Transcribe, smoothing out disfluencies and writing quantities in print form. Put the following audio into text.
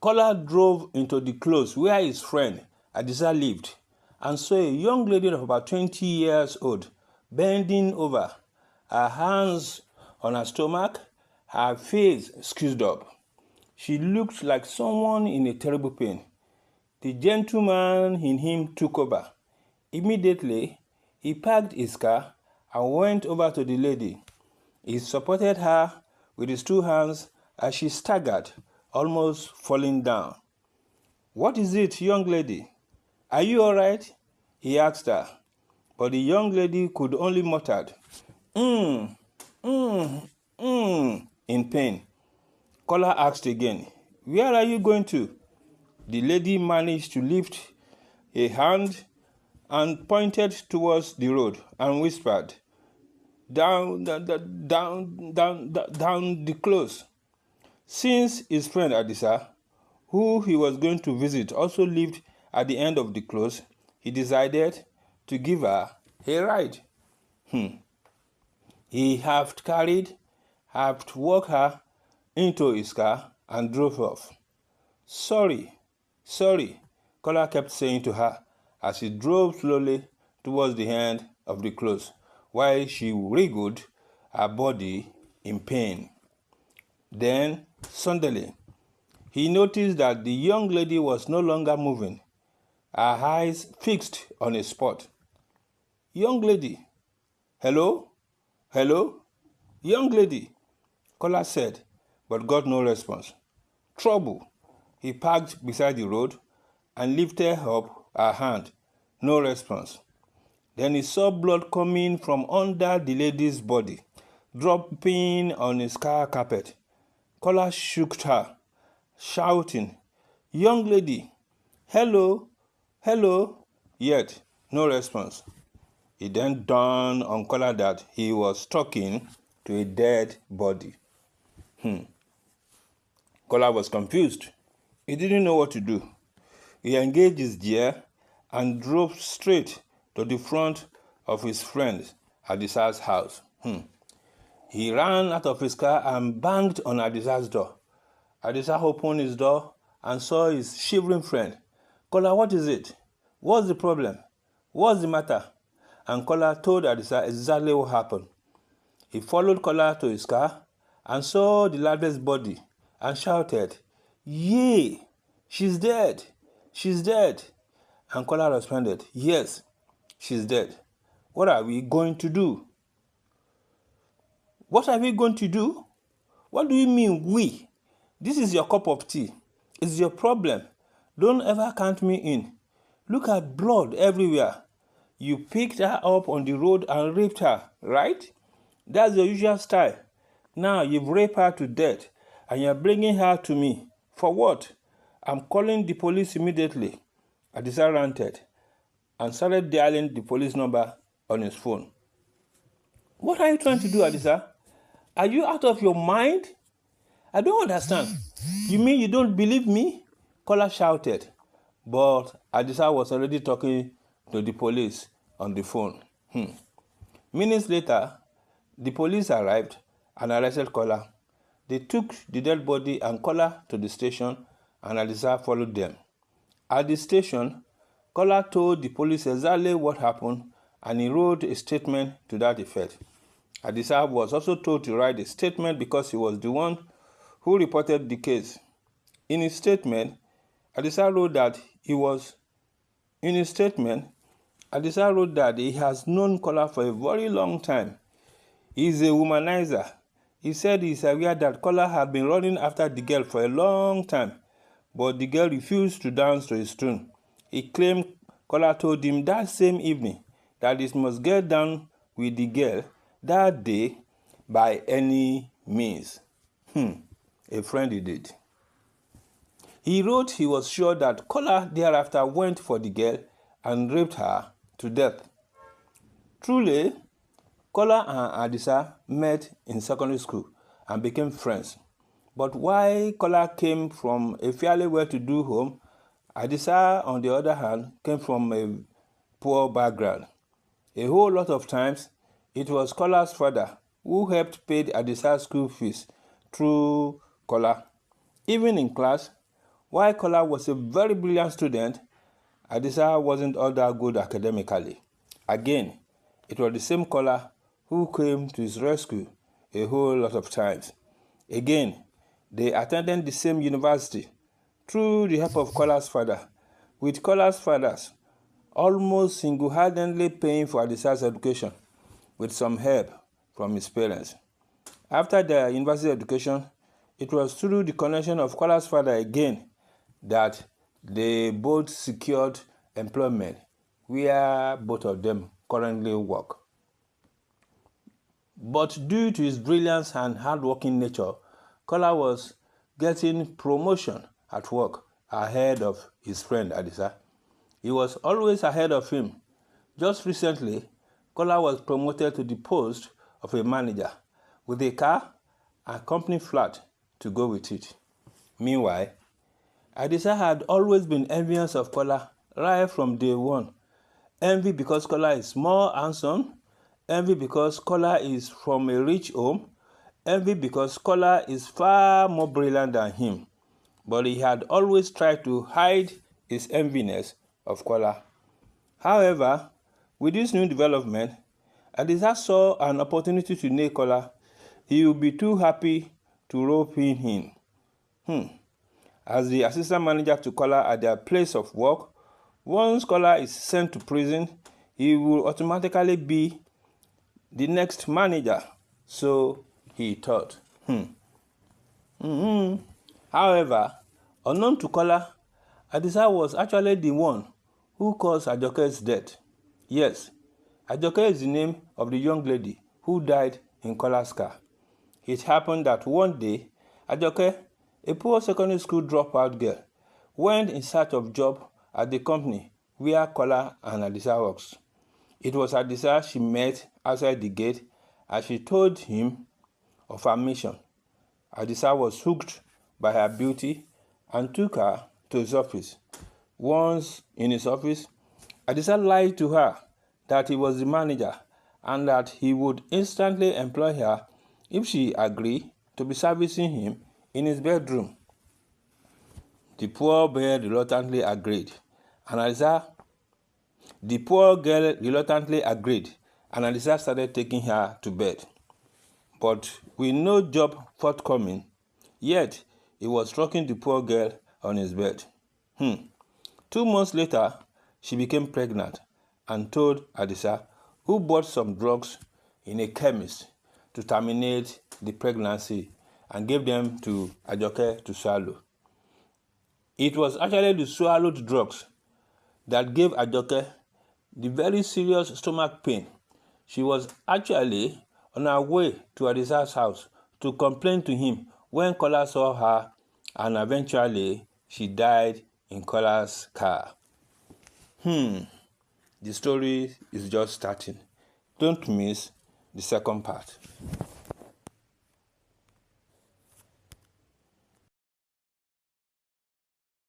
Kola drove into the close where his friend Adisa lived and saw a young lady of about 20 years old bending over, her hands on her stomach, her face screwed up. She looked like someone in a terrible pain. The gentleman in him took over. Immediately, he parked his car and went over to the lady. He supported her with his two hands as she staggered, almost falling down. "What is it, young lady? Are you all right?" he asked her. But the young lady could only mutter, in pain. Kola asked again, "Where are you going to?" The lady managed to lift a hand and pointed towards the road and whispered, down the close. Since his friend Adisa, who he was going to visit, also lived at the end of the close, he decided to give her a ride. He half walked her into his car and drove off. Sorry, Kola kept saying to her as he drove slowly towards the end of the close, while she wriggled her body in pain. Then, suddenly, he noticed that the young lady was no longer moving, her eyes fixed on a spot. "Young lady, hello? Young lady," Kola said, but got no response. Trouble. He parked beside the road and lifted up her hand. No response. Then he saw blood coming from under the lady's body, dropping on his car carpet. Kola shook her, shouting, "Young lady, hello, yet no response. It then dawned on Kola that he was talking to a dead body. Kola was confused. He didn't know what to do. He engaged his gear and drove straight to the front of his friend Adisa's house. He ran out of his car and banged on Adisa's door. Adisa opened his door and saw his shivering friend. "Kola, what is it? What's the problem? What's the matter?" And Kola told Adisa exactly what happened. He followed Kola to his car and saw the lad's body and shouted, "Yay! She's dead! She's dead!" And Kola responded, "Yes, she's dead. What are we going to do?" "What are we going to do? What do you mean, we? This is your cup of tea. It's your problem. Don't ever count me in. Look at blood everywhere. You picked her up on the road and raped her, right? That's your usual style. Now you've raped her to death and you're bringing her to me. For what? I'm calling the police immediately." Adisa ranted and started dialing the police number on his phone. "What are you trying to do, Adisa? Are you out of your mind? I don't understand. You mean you don't believe me?" Kola shouted. But Adisa was already talking to the police on the phone. Minutes later, the police arrived and arrested Kola. They took the dead body and Kola to the station, and Adisa followed them. At the station, Kola told the police exactly what happened, and he wrote a statement to that effect. Adisa was also told to write a statement because he was the one who reported the case. In his statement, Adisa wrote that he has known Kola for a very long time. He is a womanizer. He said he is aware that Kola had been running after the girl for a long time, but the girl refused to dance to his tune. He claimed Kola told him that same evening that he must get down with the girl that day by any means. A friend he did. He wrote he was sure that Kola thereafter went for the girl and raped her to death. Truly, Kola and Adisa met in secondary school and became friends. But while Kola came from a fairly well-to-do home, Adisa, on the other hand, came from a poor background. A whole lot of times, it was Kola's father who helped pay Adisa's school fees through Kola. Even in class, While Kola was a very brilliant student, Adisa wasn't all that good academically. Again, it was the same Kola who came to his rescue a whole lot of times. Again, they attended the same university through the help of Kola's father, with Kola's fathers almost single-handedly paying for Adisa's education with some help from his parents. After their university education, it was through the connection of Kola's father again that they both secured employment where both of them currently work. But due to his brilliance and hardworking nature, Kola was getting promotion at work ahead of his friend Adisa. He was always ahead of him. Just recently, Kola was promoted to the post of a manager with a car and company flat to go with it. Meanwhile, Adisa had always been envious of Kola right from day one. Envy because Kola is more handsome, envy because Kola is from a rich home, envy because Kola is far more brilliant than him. But he had always tried to hide his enviness of Kola. However, with this new development, Adisa saw an opportunity to nail Kola. He would be too happy to rope him in. As the assistant manager to Kola at their place of work, once Kola is sent to prison, he will automatically be the next manager, so he thought. However, unknown to Kola, Adisa was actually the one who caused Ajoke's death. Yes, Ajoke is the name of the young lady who died in Kola's car. It happened that one day, Ajoke, a poor secondary school dropout girl, went in search of job at the company where Kola and Adisa works. It was Adisa she met outside the gate as she told him of her mission. Adisa was hooked by her beauty and took her to his office. Once in his office, Adisa lied to her that he was the manager and that he would instantly employ her if she agreed to be servicing him in his bedroom. The poor girl reluctantly agreed, and Adisa started taking her to bed. But with no job forthcoming, yet he was rocking the poor girl on his bed. 2 months later, she became pregnant and told Adisa, who bought some drugs in a chemist to terminate the pregnancy and gave them to Ajoke to swallow. It was actually the swallowed drugs that gave Ajoke the very serious stomach pain. She was actually on her way to Adisa's house to complain to him when Kola saw her, and eventually she died in Kola's car. The story is just starting. Don't miss the second part.